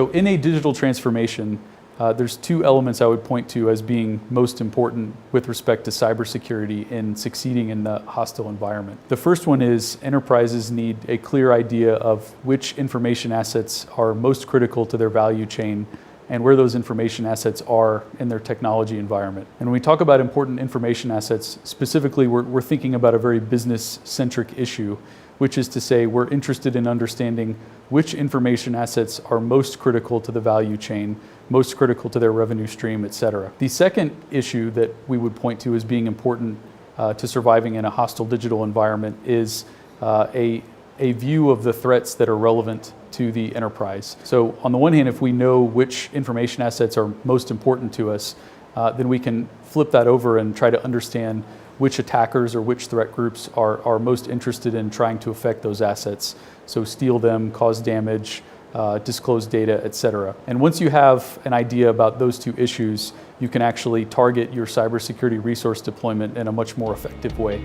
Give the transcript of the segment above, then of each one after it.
So in a digital transformation, there's two elements I would point to as being most important with respect to cybersecurity in succeeding in the hostile environment. The first one is enterprises need a clear idea of which information assets are most critical to their value chain and where those information assets are in their technology environment. And when we talk about important information assets, specifically we're thinking about a very business-centric issue, which is to say we're interested in understanding which information assets are most critical to the value chain, most critical to their revenue stream, et cetera. The second issue that we would point to as being important to surviving in a hostile digital environment is a view of the threats that are relevant to the enterprise. So on the one hand, if we know which information assets are most important to us, then we can flip that over and try to understand which attackers or which threat groups are most interested in trying to affect those assets. So steal them, cause damage, disclose data, et cetera. And once you have an idea about those two issues, you can actually target your cybersecurity resource deployment in a much more effective way.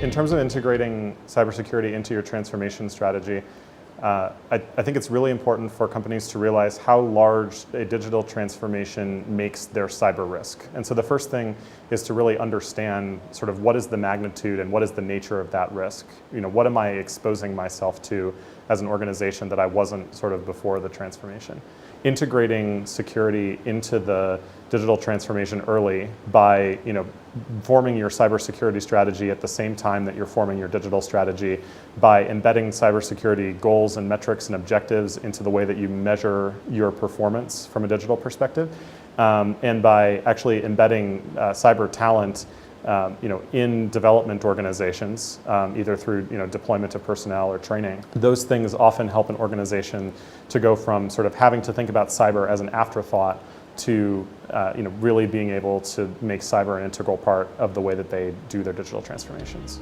In terms of integrating cybersecurity into your transformation strategy, I think it's really important for companies to realize how large a digital transformation makes their cyber risk. And so the first thing is to really understand sort of what is the magnitude and what is the nature of that risk. You know, what am I exposing myself to as an organization that I wasn't sort of before the transformation? Integrating security into the digital transformation early by, forming your cybersecurity strategy at the same time that you're forming your digital strategy, by embedding cybersecurity goals and metrics and objectives into the way that you measure your performance from a digital perspective, and by actually embedding cyber talent in development organizations, either through deployment of personnel or training. Those things often help an organization to go from sort of having to think about cyber as an afterthought to really being able to make cyber an integral part of the way that they do their digital transformations.